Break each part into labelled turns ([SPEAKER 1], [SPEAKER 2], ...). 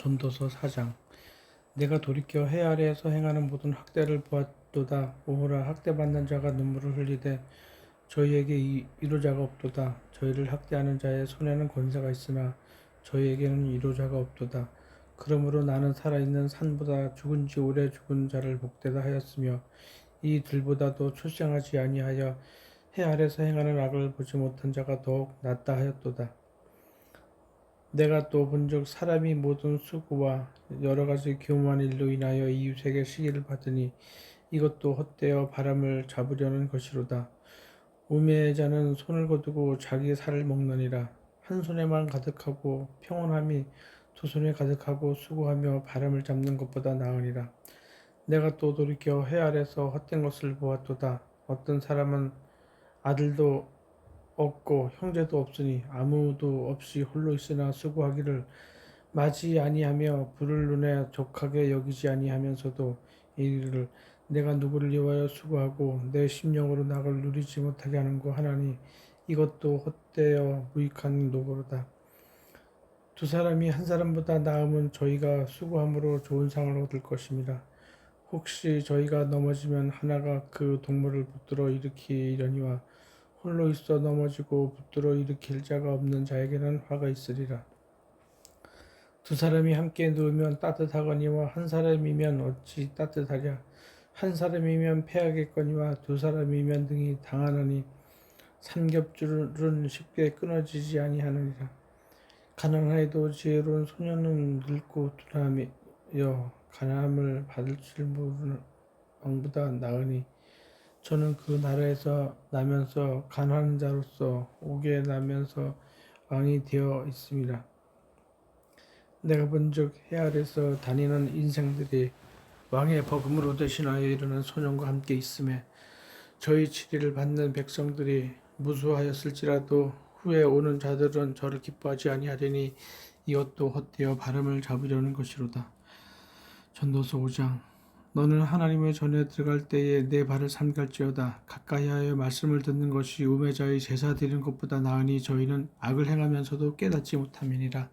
[SPEAKER 1] 전도서 4장. 내가 돌이켜 해 아래에서 행하는 모든 학대를 보았도다. 오호라, 학대받는 자가 눈물을 흘리되 저희에게 위로자가 없도다. 저희를 학대하는 자의 손에는 권세가 있으나 저희에게는 위로자가 없도다. 그러므로 나는 살아있는 산보다 죽은 지 오래 죽은 자를 복되다 하였으며 이 들보다도 출생하지 아니하여 해 아래서 행하는 악을 보지 못한 자가 더욱 낫다 하였도다. 내가 또 본즉 사람이 모든 수고와 여러 가지 교만한 일로 인하여 이웃에게 시기를 받으니 이것도 헛되어 바람을 잡으려는 것이로다. 우매의 자는 손을 거두고 자기 살을 먹느니라. 한 손에만 가득하고 평온함이 두 손에 가득하고 수고하며 바람을 잡는 것보다 나으니라. 내가 또 돌이켜 해 아래서 헛된 것을 보았도다. 어떤 사람은 아들도 없고 형제도 없으니 아무도 없이 홀로 있으나 수고하기를 마지 아니하며 불을 눈에 족하게 여기지 아니하면서도 이르기를 내가 누구를 위하여 수고하고 내 심령으로 낙을 누리지 못하게 하는고 하나니 이것도 헛되어 무익한 노고로다. 두 사람이 한 사람보다 나음은 저희가 수고함으로 좋은 상을 얻을 것입니다. 혹시 저희가 넘어지면 하나가 그 동물을 붙들어 일으키려니와 홀로 있어 넘어지고 붙들어 일으킬 자가 없는 자에게는 화가 있으리라. 두 사람이 함께 누우면 따뜻하거니와 한 사람이면 어찌 따뜻하랴. 한 사람이면 패하겠거니와 두 사람이면 등이 당하느니 삼겹줄은 쉽게 끊어지지 아니하느니라. 가난하여도 지혜로운 소년은 늙고 둔하며 가난함을 받을 줄 모르는 왕보다 나으니 저는 그 나라에서 나면서 가난한 자로서 오게 나면서 왕이 되어 있습니다. 내가 본즉 해 아래서 다니는 인생들이 왕의 버금으로 대신하여 이르는 소년과 함께 있음에 저희 치리를 받는 백성들이 무수하였을지라도 후에 오는 자들은 저를 기뻐하지 아니하리니 이것도 헛되어 바람을 잡으려는 것이로다. 전도서 5장. 너는 하나님의 전에 들어갈 때에 내 발을 삼갈지어다. 가까이하여 말씀을 듣는 것이 우매자의 제사 드리는 것보다 나으니 저희는 악을 행하면서도 깨닫지 못함이니라.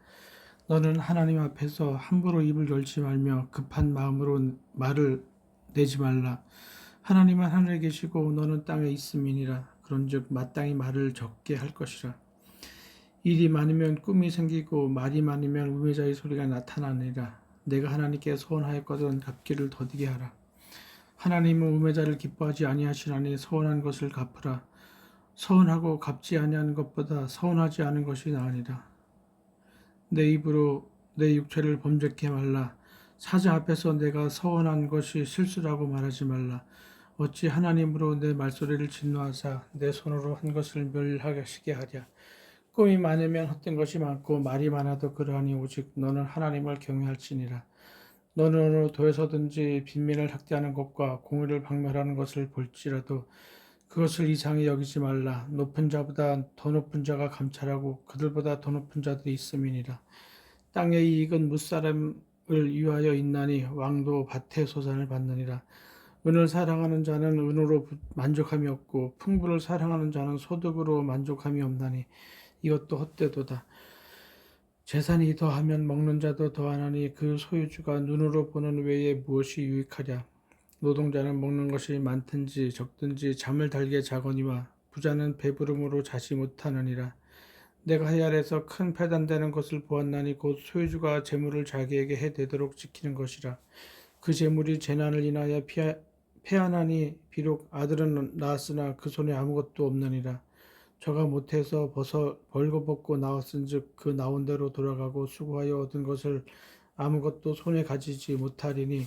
[SPEAKER 1] 너는 하나님 앞에서 함부로 입을 열지 말며 급한 마음으로 말을 내지 말라. 하나님은 하늘에 계시고 너는 땅에 있음이니라. 그런즉 마땅히 말을 적게 할 것이라. 일이 많으면 꿈이 생기고 말이 많으면 우매자의 소리가 나타나니라. 내가 하나님께 서원하였거든 갚기를 더디게 하라. 하나님은 우매자를 기뻐하지 아니하시나니 서원한 것을 갚으라. 서원하고 갚지 아니하는 것보다 서원하지 않은 것이 나으니라. 내 입으로 내 육체를 범죄케 말라. 사자 앞에서 내가 서원한 것이 실수라고 말하지 말라. 어찌 하나님으로 내 말소리를 진노하사 내 손으로 한 것을 멸하시게 하랴. 꿈이 많으면 헛된 것이 많고 말이 많아도 그러하니 오직 너는 하나님을 경외할지니라. 너는 어느 도에서든지 빈민을 학대하는 것과 공의를 박멸하는 것을 볼지라도 그것을 이상히 여기지 말라. 높은 자보다 더 높은 자가 감찰하고 그들보다 더 높은 자들이 있음이니라. 땅의 이익은 무사람을 위하여 있나니 왕도 밭의 소산을 받느니라. 은을 사랑하는 자는 은으로 만족함이 없고 풍부를 사랑하는 자는 소득으로 만족함이 없나니 이것도 헛되도다. 재산이 더하면 먹는 자도 더하나니 그 소유주가 눈으로 보는 외에 무엇이 유익하랴. 노동자는 먹는 것이 많든지 적든지 잠을 달게 자거니와 부자는 배부름으로 자지 못하느니라. 내가 해 아래서 큰 패단되는 것을 보았나니 곧 소유주가 재물을 자기에게 해되도록 지키는 것이라. 그 재물이 재난을 인하여 패하나니 비록 아들은 낳았으나 그 손에 아무것도 없느니라. 저가 못해서 벌거벗고 나왔은즉 그 나온 대로 돌아가고 수고하여 얻은 것을 아무것도 손에 가지지 못하리니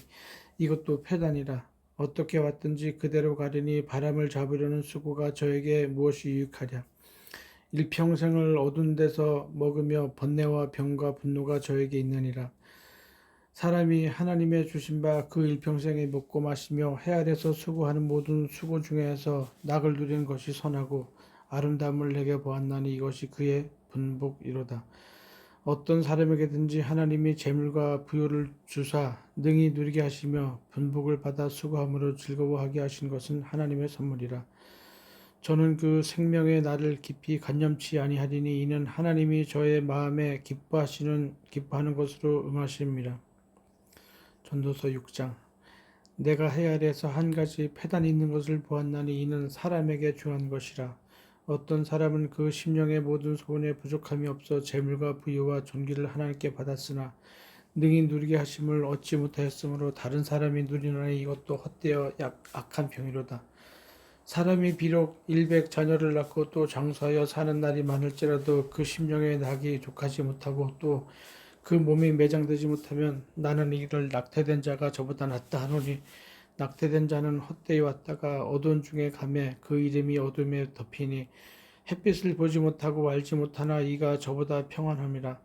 [SPEAKER 1] 이것도 패단이라. 어떻게 왔든지 그대로 가리니 바람을 잡으려는 수고가 저에게 무엇이 유익하랴. 일평생을 어두운 데서 먹으며 번뇌와 병과 분노가 저에게 있느니라. 사람이 하나님의 주신 바 그 일평생에 먹고 마시며 해 아래서 수고하는 모든 수고 중에서 낙을 누리는 것이 선하고 아름다움을 내게 보았나니 이것이 그의 분복이로다. 어떤 사람에게든지 하나님이 재물과 부요를 주사 능히 누리게 하시며 분복을 받아 수고함으로 즐거워하게 하신 것은 하나님의 선물이라. 저는 그 생명의 날을 깊이 간념치 아니하리니 이는 하나님이 저의 마음에 기뻐하는 것으로 응하심이라. 전도서 6장. 내가 해 아래에서 한 가지 패단이 있는 것을 보았나니 이는 사람에게 중한 것이라. 어떤 사람은 그 심령의 모든 소원에 부족함이 없어 재물과 부유와 존귀를 하나님께 받았으나 능히 누리게 하심을 얻지 못하였으므로 다른 사람이 누리노니 이것도 헛되어 악한 병이로다. 사람이 비록 일백 자녀를 낳고 또 장수하여 사는 날이 많을지라도 그 심령의 낙이 족하지 못하고 또 그 몸이 매장되지 못하면 나는 이를 낙태된 자가 저보다 낫다 하노니 낙태된 자는 헛되이 왔다가 어두운 중에 가매 그 이름이 어둠에 덮이니 햇빛을 보지 못하고 알지 못하나 이가 저보다 평안함이라.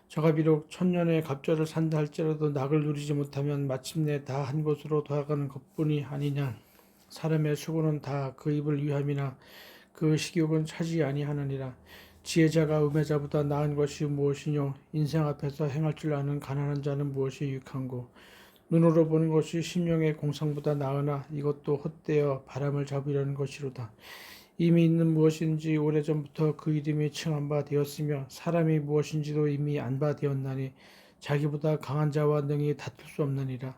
[SPEAKER 1] 저가 비록 천년의 갑절을 산다 할지라도 낙을 누리지 못하면 마침내 다 한 곳으로 돌아가는 것뿐이 아니냐. 사람의 수고는 다 그 입을 위함이나 그 식욕은 차지 아니하느니라. 지혜자가 우매자보다 나은 것이 무엇이뇨? 인생 앞에서 행할 줄 아는 가난한 자는 무엇이 유익한고? 눈으로 보는 것이 심령의 공상보다 나으나 이것도 헛되어 바람을 잡으려는 것이로다. 이미 있는 무엇인지 오래전부터 그 이름이 칭한 바 되었으며 사람이 무엇인지도 이미 안 바 되었나니 자기보다 강한 자와 능히 다툴 수 없느니라.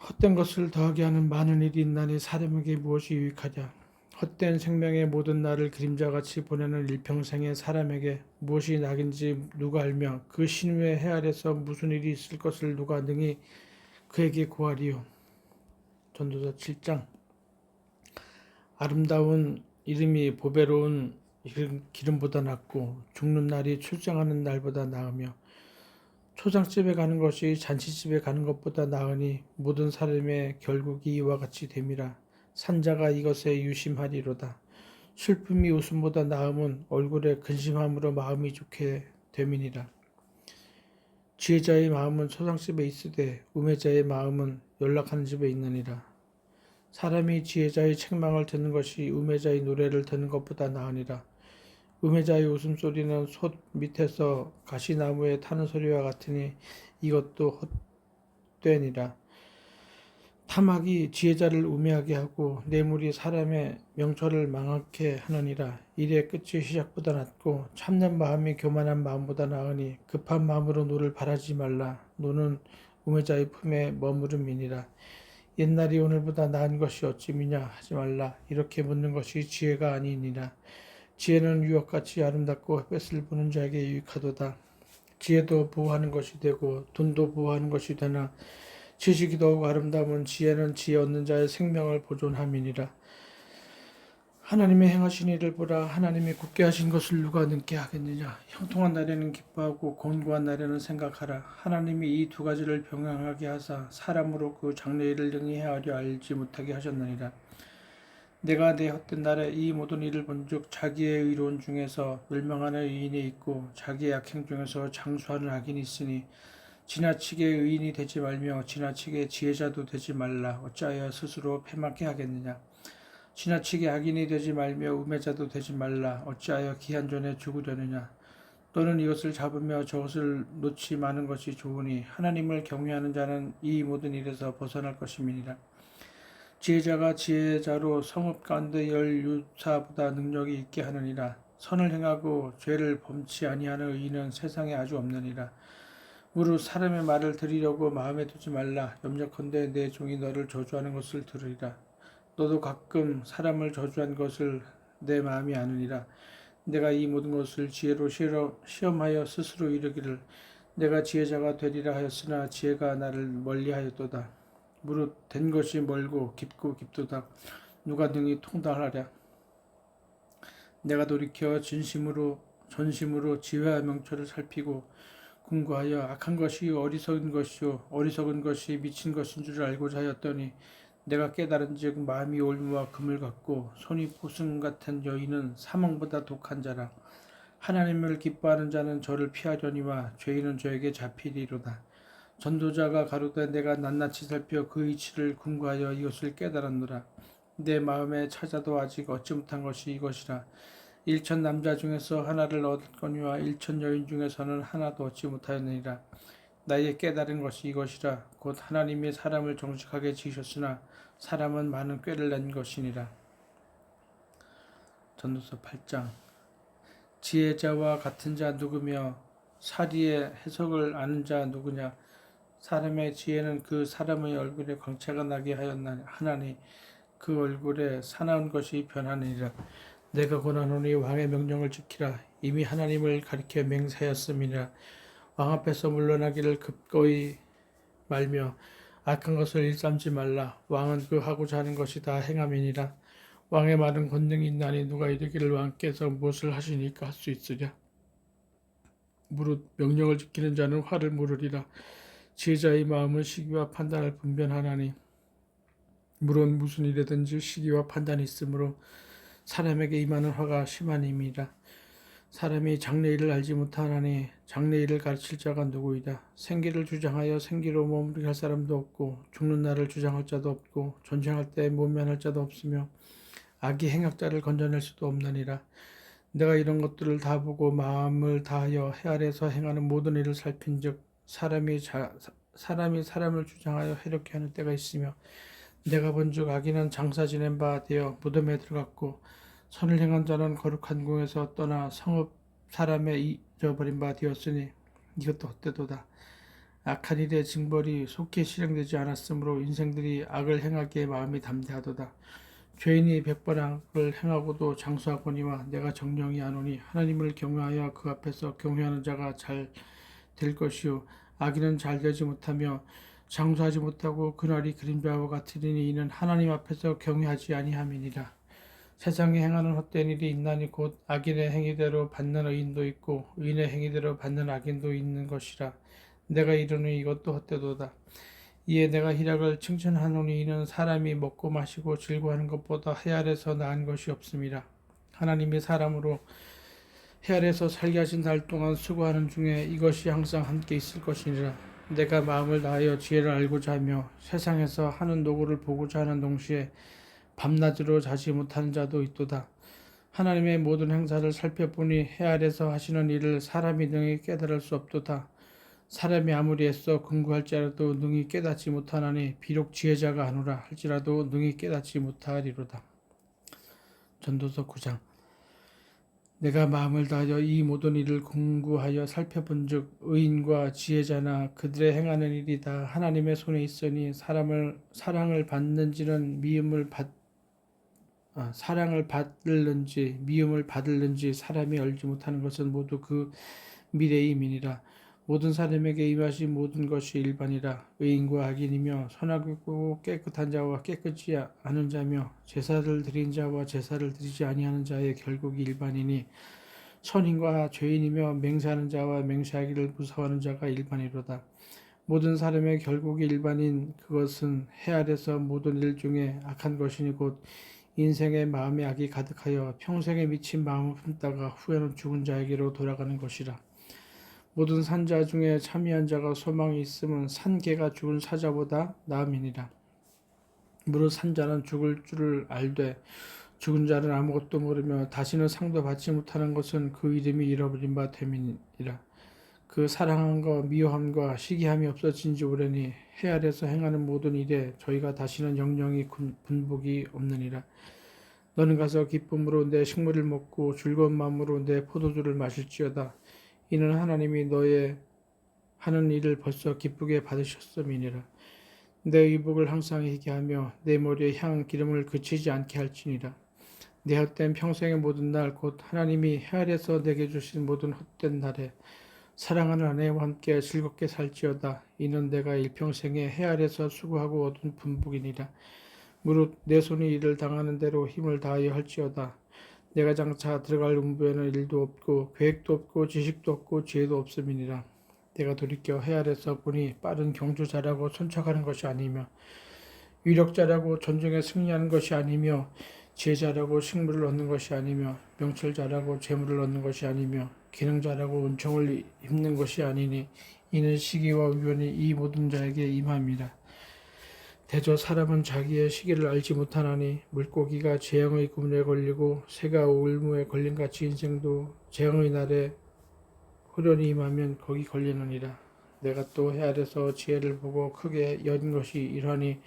[SPEAKER 1] 헛된 것을 더하게 하는 많은 일이 있나니 사람에게 무엇이 유익하냐? 헛된 생명의 모든 날을 그림자같이 보내는 일평생의 사람에게 무엇이 낙인지 누가 알며 그 신후의 해 아래서 무슨 일이 있을 것을 누가 능히 그에게 고하리요. 전도서 7장. 아름다운 이름이 보배로운 기름보다 낫고 죽는 날이 출정하는 날보다 나으며 초장집에 가는 것이 잔치집에 가는 것보다 나으니 모든 사람의 결국이 이와 같이 됨이라. 산자가 이것에 유심하리로다. 슬픔이 웃음보다 나음은 얼굴에 근심함으로 마음이 좋게 됨이니라. 지혜자의 마음은 초장집에 있으되 우매자의 마음은 연락하는 집에 있느니라. 사람이 지혜자의 책망을 듣는 것이 우매자의 노래를 듣는 것보다 나으니라. 우매자의 웃음소리는 솥 밑에서 가시나무에 타는 소리와 같으니 이것도 헛되니라. 탐악이 지혜자를 우매하게 하고 뇌물이 사람의 명철을 망하게 하느니라. 일의 끝이 시작보다 낫고 참는 마음이 교만한 마음보다 나으니 급한 마음으로 노를 바라지 말라. 노는 우매자의 품에 머무름이니라. 옛날이 오늘보다 나은 것이 어찌 미냐 하지 말라. 이렇게 묻는 것이 지혜가 아니니라. 지혜는 유역같이 아름답고 햇볕을 보는 자에게 유익하도다. 지혜도 보호하는 것이 되고 돈도 보호하는 것이 되나 지식이 더욱 아름다운 지혜는 지혜 얻는 자의 생명을 보존함이니라. 하나님의 행하신 일을 보라. 하나님이 굳게 하신 것을 누가 능게 하겠느냐. 형통한 날에는 기뻐하고 곤고한 날에는 생각하라. 하나님이 이 두 가지를 병행하게 하사 사람으로 그 장래일을 능히 헤아려 알지 못하게 하셨느니라. 내가 내 헛된 날에 이 모든 일을 본즉 자기의 의로운 중에서 멸망하는 의인이 있고 자기의 악행 중에서 장수하는 악인이 있으니 지나치게 의인이 되지 말며 지나치게 지혜자도 되지 말라. 어찌하여 스스로 패망케 하겠느냐. 지나치게 악인이 되지 말며 우매자도 되지 말라. 어찌하여 기한 전에 죽으려느냐. 또는 이것을 잡으며 저것을 놓지 마는 것이 좋으니 하나님을 경외하는 자는 이 모든 일에서 벗어날 것임이니라. 지혜자가 지혜자로 성읍 가운데 열 유사보다 능력이 있게 하느니라. 선을 행하고 죄를 범치 아니하는 의인은 세상에 아주 없느니라. 무릇 사람의 말을 들으려고 마음에 두지 말라. 염려컨대 내 종이 너를 저주하는 것을 들으리라. 너도 가끔 사람을 저주한 것을 내 마음이 아느니라. 내가 이 모든 것을 지혜로 시험하여 스스로 이르기를 내가 지혜자가 되리라 하였으나 지혜가 나를 멀리하였도다. 무릇 된 것이 멀고 깊고 깊도다. 누가 능히 통달하랴. 내가 돌이켜 전심으로 지혜와 명철을 살피고 궁구하여 악한 것이 어리석은 것이요 어리석은 것이 미친 것인 줄 알고자 하였더니 내가 깨달은즉 마음이 올무와 금을 같고 손이 포승 같은 여인은 사망보다 독한 자라. 하나님을 기뻐하는 자는 저를 피하려니와 죄인은 저에게 잡히리로다. 전도자가 가로되 내가 낱낱이 살펴 그 이치를 궁구하여 이것을 깨달았노라. 내 마음에 찾아도 아직 얻지 못한 것이 이것이라. 1천 남자 중에서 하나를 얻었거니와 1천 여인 중에서는 하나도 얻지 못하였느니라. 나의 깨달은 것이 이것이라. 곧 하나님이 사람을 정직하게 지으셨으나 사람은 많은 꾀를 낸 것이니라. 전도서 8장. 지혜자와 같은 자 누구며 사리의 해석을 아는 자 누구냐. 사람의 지혜는 그 사람의 얼굴에 광채가 나게 하나니 그 얼굴에 사나운 것이 변하느니라. 내가 권하노니 왕의 명령을 지키라. 이미 하나님을 가리켜 맹세하였음이니라. 왕 앞에서 물러나기를 급거이 말며 악한 것을 일삼지 말라. 왕은 그 하고자 하는 것이 다 행함이니라. 왕의 말은 권능이 있나니 누가 이르기를 왕께서 무엇을 하시니까 할 수 있으랴. 무릇 명령을 지키는 자는 화를 물으리라. 지혜자의 마음은 시기와 판단을 분별하나니 물론 무슨 일이든지 시기와 판단이 있으므로 사람에게 임하는 화가 심하님이라. 사람이 장래일을 알지 못하나니 장래일을 가르칠 자가 누구이다. 생기를 주장하여 생기로 머무르게 할 사람도 없고 죽는 날을 주장할 자도 없고 전쟁할 때 모면할 자도 없으며 악이 행악자를 건져낼 수도 없느니라. 내가 이런 것들을 다 보고 마음을 다하여 해 아래에서 행하는 모든 일을 살핀즉 사람이 사람을 주장하여 해롭게 하는 때가 있으며 내가 본즉 악인은 장사 지낸 바 되어 무덤에 들어갔고 선을 행한 자는 거룩한 궁에서 떠나 성읍 사람에 잊어버린 바 되었으니 이것도 헛되도다. 악한 일의 징벌이 속히 실행되지 않았으므로 인생들이 악을 행하기에 마음이 담대하도다. 죄인이 100번 악을 행하고도 장수하거니와 내가 정령이 하노니 하나님을 경외하여 그 앞에서 경외하는 자가 잘 될 것이요 악인은 잘 되지 못하며 장수하지 못하고 그날이 그림자와 같으리니 이는 하나님 앞에서 경외하지 아니함이니라. 세상에 행하는 헛된 일이 있나니 곧 악인의 행위대로 받는 의인도 있고 의인의 행위대로 받는 악인도 있는 것이라. 내가 이르니 이것도 헛되도다. 이에 내가 희락을 칭찬하노니 이는 사람이 먹고 마시고 즐거워하는 것보다 해 아래서 나은 것이 없음이라. 하나님이 사람으로 해 아래서 살게 하신 날 동안 수고하는 중에 이것이 항상 함께 있을 것이니라. 내가 마음을 다하여 지혜를 알고자 하며 세상에서 하는 노고를 보고자 하는 동시에 밤낮으로 자지 못하는 자도 있도다. 하나님의 모든 행사를 살펴보니 해 아래서 하시는 일을 사람이 능히 깨달을 수 없도다. 사람이 아무리 애써 궁구할지라도 능히 깨닫지 못하나니 비록 지혜자가 하노라 할지라도 능히 깨닫지 못하리로다. 전도서 9장. 내가 마음을 다하여 이 모든 일을 공부하여 살펴본즉 의인과 지혜자나 그들의 행하는 일이 다 하나님의 손에 있으니 사랑을 받을는지 미움을 받을는지 사람이 알지 못하는 것은 모두 그 미래임이니라. 모든 사람에게 임하신 모든 것이 일반이라. 의인과 악인이며 선하고 깨끗한 자와 깨끗지 않은 자며 제사를 드린 자와 제사를 드리지 아니하는 자의 결국이 일반이니 선인과 죄인이며 맹세하는 자와 맹세하기를 무서워하는 자가 일반이로다. 모든 사람의 결국이 일반인 그것은 해 아래서 모든 일 중에 악한 것이니 곧 인생의 마음에 악이 가득하여 평생에 미친 마음을 품다가 후에는 죽은 자에게로 돌아가는 것이라. 모든 산자 중에 참여한 자가 소망이 있음은 산개가 죽은 사자보다 나음이니라. 무릇 산자는 죽을 줄을 알되 죽은 자는 아무것도 모르며 다시는 상도 받지 못하는 것은 그 이름이 잃어버린 바 됨이니라. 그 사랑함과 미워함과 시기함이 없어진 지 오래니 해 아래서 행하는 모든 일에 저희가 다시는 영영이 분복이 없느니라. 너는 가서 기쁨으로 내 식물을 먹고 즐거운 마음으로 내 포도주를 마실지어다. 이는 하나님이 너의 하는 일을 벌써 기쁘게 받으셨음이니라. 내 의복을 항상 희게 하며 내 머리에 향 기름을 그치지 않게 할지니라. 내 헛된 평생의 모든 날 곧 하나님이 해 아래서 내게 주신 모든 헛된 날에 사랑하는 아내와 함께 즐겁게 살지어다. 이는 내가 일평생에 해 아래서 수고하고 얻은 분복이니라. 무릇 내 손이 일을 당하는 대로 힘을 다하여 할지어다. 내가 장차 들어갈 음부에는 일도 없고 계획도 없고 지식도 없고 지혜도 없음이니라. 내가 돌이켜 해 아래서 보니 빠른 경주자라고 손착하는 것이 아니며 위력자라고 전쟁에 승리하는 것이 아니며 지혜자라고 식물을 얻는 것이 아니며 명철자라고 재물을 얻는 것이 아니며 기능자라고 은총을 입는 것이 아니니 이는 시기와 위원이 이 모든 자에게 임함이라. 대저 사람은 자기의 시기를 알지 못하나니 물고기가 재앙의 구문에 걸리고 새가 올무에 걸림같이 인생도 재앙의 날에 호련히 임하면 거기 걸리느니라. 내가 또 해 아래서 지혜를 보고 크게 연 것이 이러하니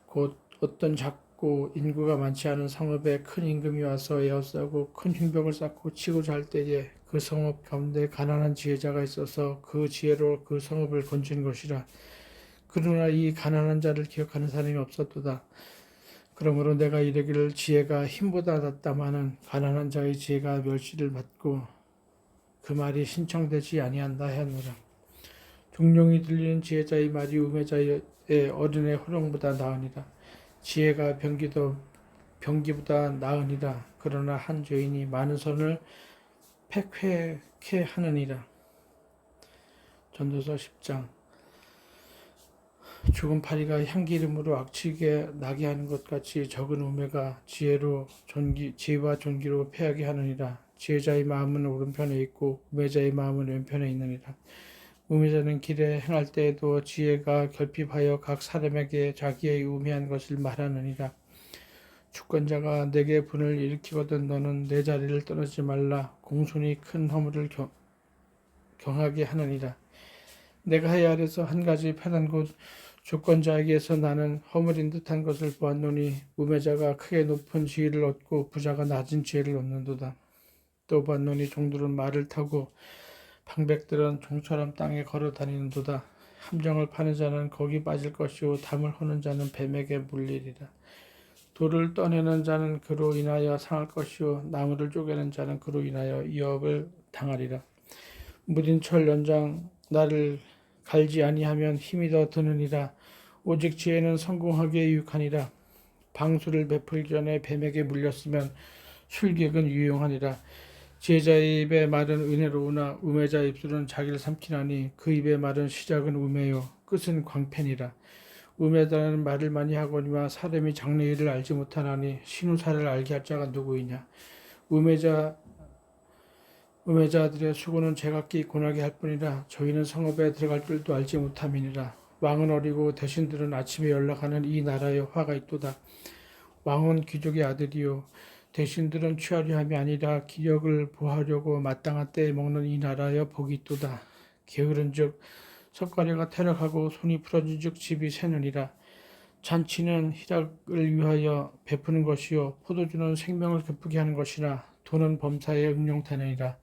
[SPEAKER 1] 곧 어떤 작고 좁고 인구가 많지 않은 성읍에 큰 임금이 와서 에워싸고 큰 흉벽을 쌓고 치고 잘 때에 그 성읍 가운데 가난한 지혜자가 있어서 그 지혜로 그 성읍을 건진 것이라. 그러나 이 가난한 자를 기억하는 사람이 없었도다. 그러므로 내가 이르기를 지혜가 힘보다 낫다마는 가난한 자의 지혜가 멸시를 받고 그 말이 신청되지 아니한다 하노라. 종종이 들리는 지혜자의 말이 우매자의 어른의 호령보다 나으니라. 지혜가 병기보다 나으니라. 그러나 한 죄인이 많은 선을 팩회케 하느니라. 전도서 10장. 죽은 파리가 향기름으로 악취게 나게 하는 것 같이 적은 우매가 지혜와 존귀로 패하게 하느니라. 지혜자의 마음은 오른편에 있고 우매자의 마음은 왼편에 있느니라. 우매자는 길에 행할 때에도 지혜가 결핍하여 각 사람에게 자기의 우매한 것을 말하느니라. 주권자가 내게 분을 일으키거든 너는 내 자리를 떠나지 말라. 공손히 큰 허물을 경하게 하느니라. 내가 해 아래서 한 가지 편한 곳 주권자에게서 나는 허물인 듯한 것을 보았노니 우매자가 크게 높은 지위를 얻고 부자가 낮은 지혜를 얻는도다. 또 보았노니 종들은 말을 타고 방백들은 종처럼 땅에 걸어 다니는도다. 함정을 파는 자는 거기 빠질 것이요 담을 허는 자는 뱀에게 물리리라. 돌을 떠내는 자는 그로 인하여 상할 것이요 나무를 쪼개는 자는 그로 인하여 위협을 당하리라. 무딘 철 연장 나를 갈지 아니하면 힘이 더 드느니라. 오직 지혜는 성공하기에 유익하니라. 방수를 베풀기 전에 뱀에게 물렸으면 술객은 유용하니라. 지혜자의 입의 말은 은혜로우나 우매자의 입술은 자기를 삼키나니 그 입의 말은 시작은 우매요 끝은 광팬이라. 우매자는 말을 많이 하거니와 사람이 장래일을 알지 못하나니 신우사를 알게 할 자가 누구이냐. 우매자들의 수고는 제각기 고나게 할 뿐이라. 저희는 성읍에 들어갈 줄도 알지 못함이니라. 왕은 어리고 대신들은 아침에 연락하는 이 나라에 화가 있도다. 왕은 귀족의 아들이요 대신들은 취하려 함이 아니라 기력을 보하려고 마땅한 때에 먹는 이 나라여 복이 있도다. 게으른즉 석가래가 퇴락하고 손이 풀어진즉 집이 새느니라. 잔치는 희락을 위하여 베푸는 것이요 포도주는 생명을 기쁘게 하는 것이나 돈은 범사에 응용되느니라.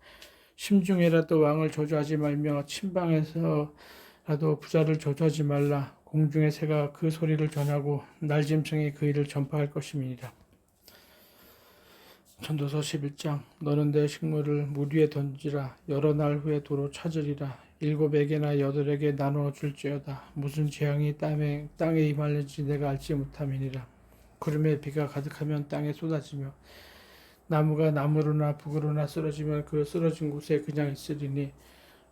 [SPEAKER 1] 심중에라도 왕을 저주하지 말며 침방에서라도 부자를 저주하지 말라. 공중의 새가 그 소리를 전하고 날짐승이 그 일을 전파할 것임이니라. 전도서 11장. 너는 내 식물을 물 위에 던지라. 여러 날 후에 도로 찾으리라. 7에게나 8에게 나누어 줄지어다. 무슨 재앙이 땅에 임할는지 내가 알지 못함이니라. 구름에 비가 가득하면 땅에 쏟아지며 나무가 나무로나 북으로나 쓰러지면 그 쓰러진 곳에 그냥 있으리니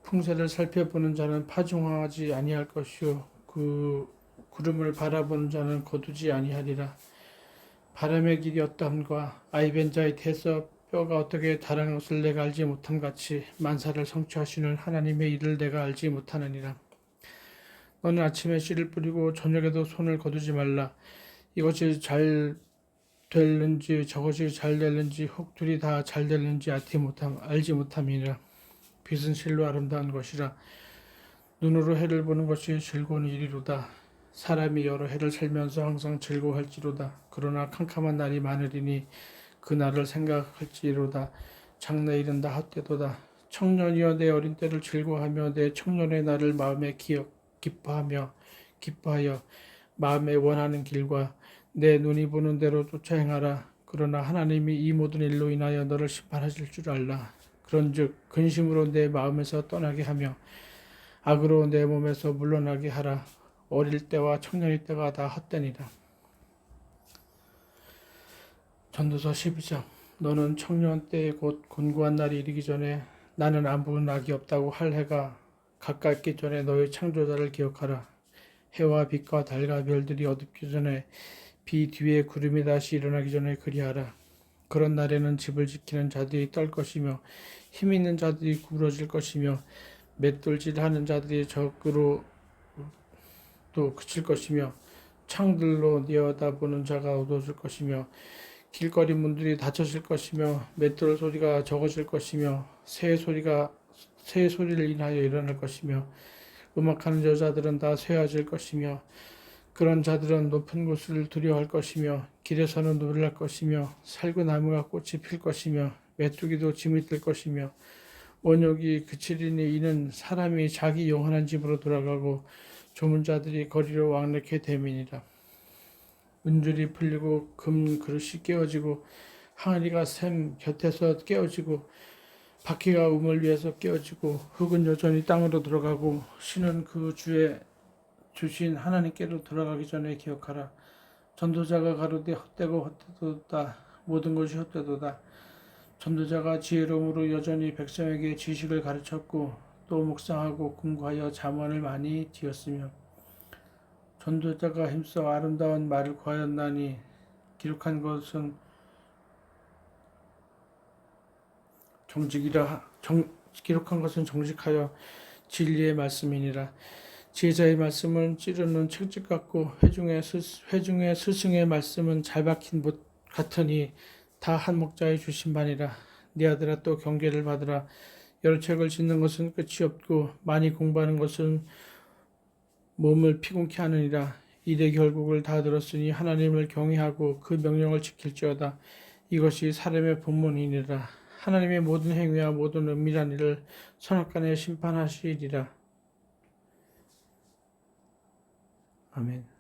[SPEAKER 1] 풍세를 살펴보는 자는 파종하지 아니할 것이요 그 구름을 바라보는 자는 거두지 아니하리라. 바람의 길이 어떠함과 아이벤 자의 태에서 뼈가 어떻게 다른 것을 내가 알지 못함 같이 만사를 성취하시는 하나님의 일을 내가 알지 못하느니라. 너는 아침에 씨를 뿌리고 저녁에도 손을 거두지 말라. 이것이 잘 될는지 저것이 잘 될는지 혹 둘이 다 잘 될는지 알지 못함이니라. 빛은 실로 아름다운 것이라. 눈으로 해를 보는 것이 즐거운 일이로다. 사람이 여러 해를 살면서 항상 즐거워할지로다. 그러나 캄캄한 날이 많으리니 그 날을 생각할지로다. 장래일은 다 헛되도다. 청년이여 내 어린 때를 즐거워하며 내 청년의 날을 마음에 기뻐하여 마음에 원하는 길과 내 눈이 보는 대로 쫓아 행하라. 그러나 하나님이 이 모든 일로 인하여 너를 심판하실 줄 알라. 그런즉 근심으로 내 마음에서 떠나게 하며 악으로 내 몸에서 물러나게 하라. 어릴 때와 청년의 때가 다 헛되니라. 전도서 12장. 너는 청년 때에 곧 곤고한 날이 이르기 전에 나는 아무 낙이 없다고 할 해가 가깝기 전에 너의 창조자를 기억하라. 해와 빛과 달과 별들이 어둡기 전에 비 뒤에 구름이 다시 일어나기 전에 그리하라. 그런 날에는 집을 지키는 자들이 떨 것이며 힘 있는 자들이 구부러질 것이며 맷돌질하는 자들이 적으로 또 그칠 것이며 창들로 내어다보는 자가 어두워질 것이며 길거리 문들이 닫혀질 것이며 맷돌 소리가 적어질 것이며 새 소리를 인하여 일어날 것이며 음악하는 여자들은 다 쇠해질 것이며 그런 자들은 높은 곳을 두려워할 것이며 길에서는 놀랄 것이며 살구나무가 꽃이 필 것이며 메뚜기도 짐이 될 것이며 원욕이 그치리니 이는 사람이 자기 영원한 집으로 돌아가고 조문자들이 거리로 왕래케 됨이니라. 문줄이 풀리고 금 그릇이 깨어지고 항아리가 샘 곁에서 깨어지고 바퀴가 우물 위에서 깨어지고 흙은 여전히 땅으로 들어가고 신은 그 주에 주신 하나님께로 돌아가기 전에 기억하라. 전도자가 가로되 헛되고 헛되도다. 모든 것이 헛되도다. 전도자가 지혜로움으로 여전히 백성에게 지식을 가르쳤고 또 묵상하고 공부하여 잠언을 많이 지었으며 전도자가 힘써 아름다운 말을 구하였나니 기록한 것은 정직하여 진리의 말씀이니라. 지혜자의 말씀은 찌르는 채찍 같고 회중의 스승의 말씀은 잘 박힌 못 같으니 다 한 목자에 주신 바니라. 네 아들아 또 경계를 받으라. 여러 책을 짓는 것은 끝이 없고 많이 공부하는 것은 몸을 피곤케 하느니라. 이내 결국을 다 들었으니 하나님을 경외하고 그 명령을 지킬지어다. 이것이 사람의 본문이니라. 하나님의 모든 행위와 모든 은밀한 일을 선악간에 심판하시리라. 아멘.